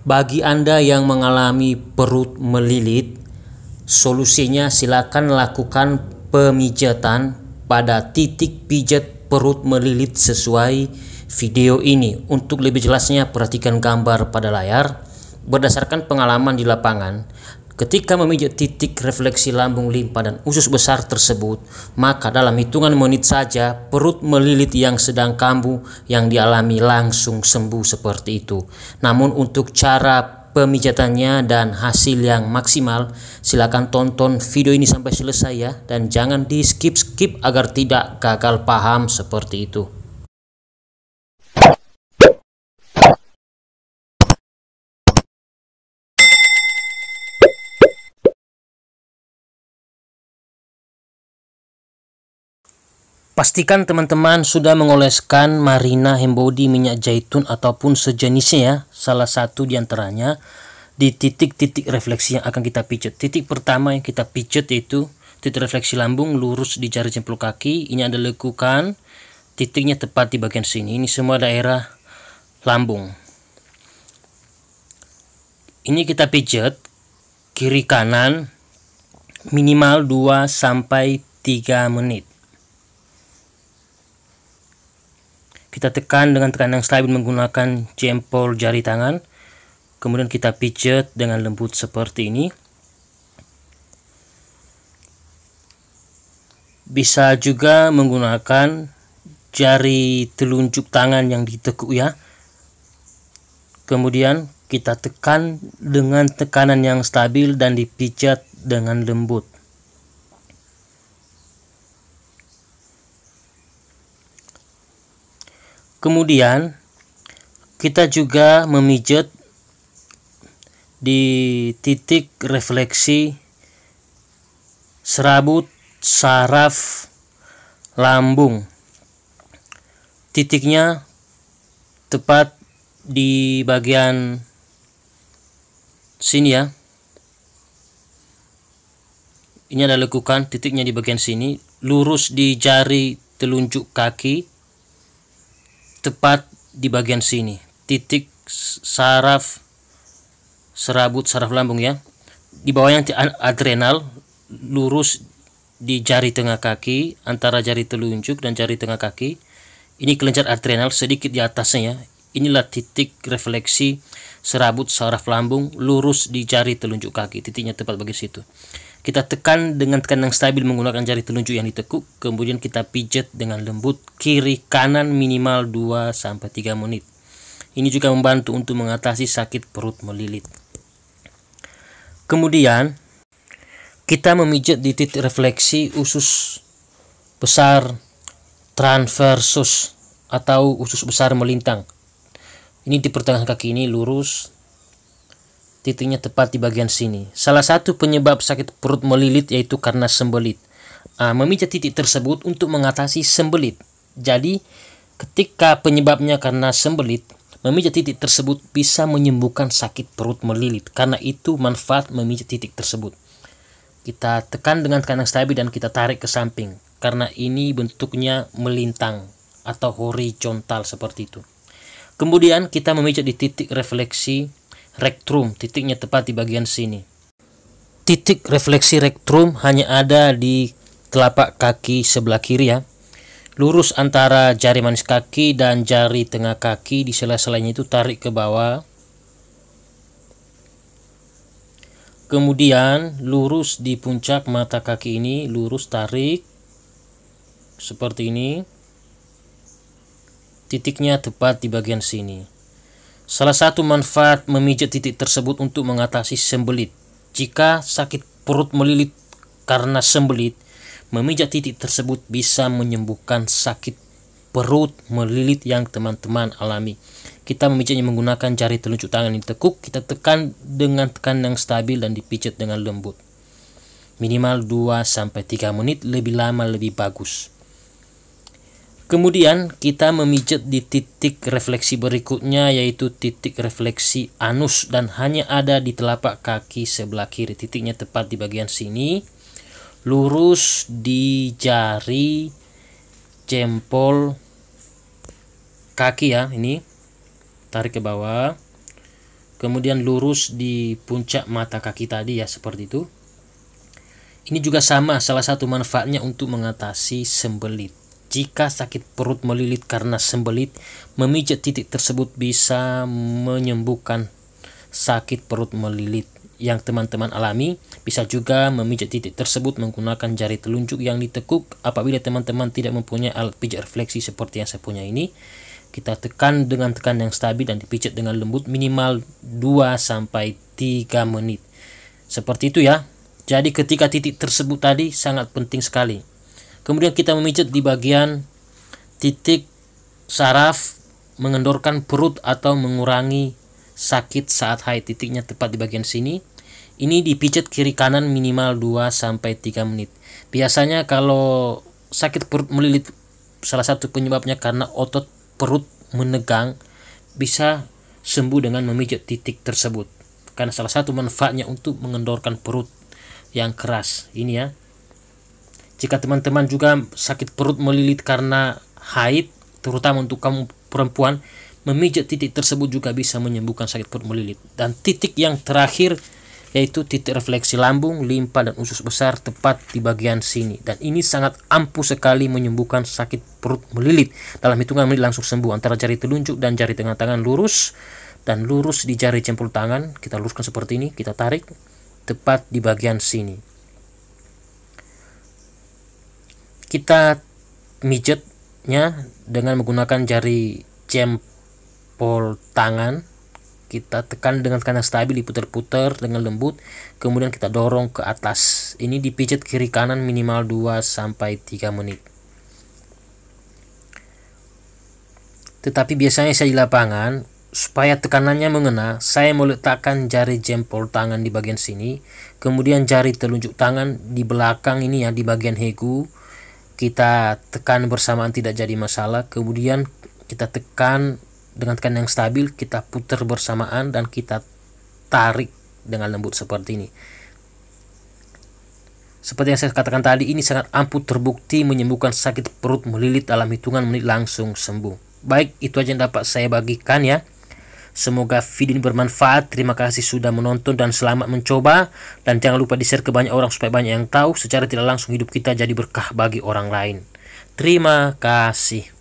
Bagi Anda yang mengalami perut melilit, solusinya silakan lakukan pemijatan pada titik pijat perut melilit sesuai video ini. Untuk lebih jelasnya perhatikan gambar pada layar. Berdasarkan pengalaman di lapangan, ketika memijat titik refleksi lambung limpa dan usus besar tersebut, maka dalam hitungan menit saja perut melilit yang sedang kambuh yang dialami langsung sembuh seperti itu. Namun untuk cara pemijatannya dan hasil yang maksimal, silakan tonton video ini sampai selesai ya, dan jangan di skip agar tidak gagal paham seperti itu. Pastikan teman-teman sudah mengoleskan Marina Hembody minyak zaitun ataupun sejenisnya ya, salah satu diantaranya di titik-titik refleksi yang akan kita pijat. Titik pertama yang kita pijat yaitu titik refleksi lambung lurus di jari jempol kaki. Ini Anda lekukan, titiknya tepat di bagian sini. Ini semua daerah lambung. Ini kita pijat kiri kanan minimal 2-3 menit. Kita tekan dengan tekanan yang stabil menggunakan jempol jari tangan. Kemudian kita pijat dengan lembut seperti ini. Bisa juga menggunakan jari telunjuk tangan yang ditekuk ya. Kemudian kita tekan dengan tekanan yang stabil dan dipijat dengan lembut. Kemudian kita juga memijat di titik refleksi serabut saraf lambung. Titiknya tepat di bagian sini ya. Ini ada lekukan, titiknya di bagian sini, lurus di jari telunjuk kaki, tepat di bagian sini, titik saraf serabut saraf lambung ya. Di bawahnya adrenal, lurus di jari tengah kaki, antara jari telunjuk dan jari tengah kaki. Ini kelenjar adrenal sedikit di atasnya ya. Inilah titik refleksi serabut saraf lambung lurus di jari telunjuk kaki, titiknya tepat bagian situ. Kita tekan dengan tekanan yang stabil menggunakan jari telunjuk yang ditekuk, kemudian kita pijat dengan lembut kiri kanan minimal 2-3 menit. Ini juga membantu untuk mengatasi sakit perut melilit. Kemudian kita memijat di titik refleksi usus besar transversus atau usus besar melintang. Ini di pertengahan kaki ini lurus, titiknya tepat di bagian sini. Salah satu penyebab sakit perut melilit yaitu karena sembelit. Memijat titik tersebut untuk mengatasi sembelit. Jadi ketika penyebabnya karena sembelit, memijat titik tersebut bisa menyembuhkan sakit perut melilit. Karena itu manfaat memijat titik tersebut. Kita tekan dengan tekanan stabil dan kita tarik ke samping. Karena ini bentuknya melintang atau horizontal seperti itu. Kemudian kita memijat di titik refleksi rektrum, titiknya tepat di bagian sini. Titik refleksi rektrum hanya ada di telapak kaki sebelah kiri ya. Lurus antara jari manis kaki dan jari tengah kaki, di sela-selanya itu tarik ke bawah. Kemudian lurus di puncak mata kaki ini, lurus tarik seperti ini. Titiknya tepat di bagian sini. Salah satu manfaat memijat titik tersebut untuk mengatasi sembelit. Jika sakit perut melilit karena sembelit, memijat titik tersebut bisa menyembuhkan sakit perut melilit yang teman-teman alami. Kita memijatnya menggunakan jari telunjuk tangan yang ditekuk, kita tekan dengan tekanan yang stabil dan dipijat dengan lembut. Minimal 2-3 menit, lebih lama lebih bagus. Kemudian kita memijat di titik refleksi berikutnya yaitu titik refleksi anus dan hanya ada di telapak kaki sebelah kiri. Titiknya tepat di bagian sini. Lurus di jari jempol kaki ya, ini. Tarik ke bawah. kemudian lurus di puncak mata kaki tadi ya, seperti itu. Ini juga sama, salah satu manfaatnya untuk mengatasi sembelit. Jika sakit perut melilit karena sembelit, memijat titik tersebut bisa menyembuhkan sakit perut melilit yang teman-teman alami. Bisa juga memijat titik tersebut menggunakan jari telunjuk yang ditekuk. Apabila teman-teman tidak mempunyai alat pijat refleksi seperti yang saya punya ini, kita tekan dengan tekan yang stabil dan dipijat dengan lembut minimal 2-3 menit. Seperti itu ya. Jadi ketika titik tersebut tadi sangat penting sekali. Kemudian kita memijat di bagian titik saraf, mengendorkan perut atau mengurangi sakit saat haid. Titiknya tepat di bagian sini. Ini dipijat kiri kanan minimal 2-3 menit. Biasanya kalau sakit perut melilit, salah satu penyebabnya karena otot perut menegang, bisa sembuh dengan memijat titik tersebut. Karena salah satu manfaatnya untuk mengendorkan perut yang keras ini ya. Jika teman-teman juga sakit perut melilit karena haid, terutama untuk kamu perempuan, memijat titik tersebut juga bisa menyembuhkan sakit perut melilit. Dan titik yang terakhir yaitu titik refleksi lambung, limpa dan usus besar tepat di bagian sini. Dan ini sangat ampuh sekali menyembuhkan sakit perut melilit. Dalam hitungan menit langsung sembuh. Antara jari telunjuk dan jari tengah tangan lurus, dan lurus di jari jempol tangan kita luruskan seperti ini, kita tarik tepat di bagian sini. Kita mijatnya dengan menggunakan jari jempol tangan. Kita tekan dengan tekanan stabil, diputar-putar dengan lembut, kemudian kita dorong ke atas. Ini dipijat kiri kanan minimal 2-3 menit. Tetapi biasanya saya di lapangan, supaya tekanannya mengena, saya meletakkan jari jempol tangan di bagian sini, kemudian jari telunjuk tangan di belakang ini ya, di bagian hegu. Kita tekan bersamaan tidak jadi masalah, kemudian kita tekan dengan tekanan yang stabil, kita putar bersamaan dan kita tarik dengan lembut seperti ini. Seperti yang saya katakan tadi, ini sangat ampuh terbukti menyembuhkan sakit perut melilit dalam hitungan menit langsung sembuh. Baik, itu aja yang dapat saya bagikan ya. Semoga video ini bermanfaat. Terima kasih sudah menonton dan selamat mencoba. Dan jangan lupa di-share ke banyak orang supaya banyak yang tahu. Secara tidak langsung hidup kita jadi berkah bagi orang lain. Terima kasih.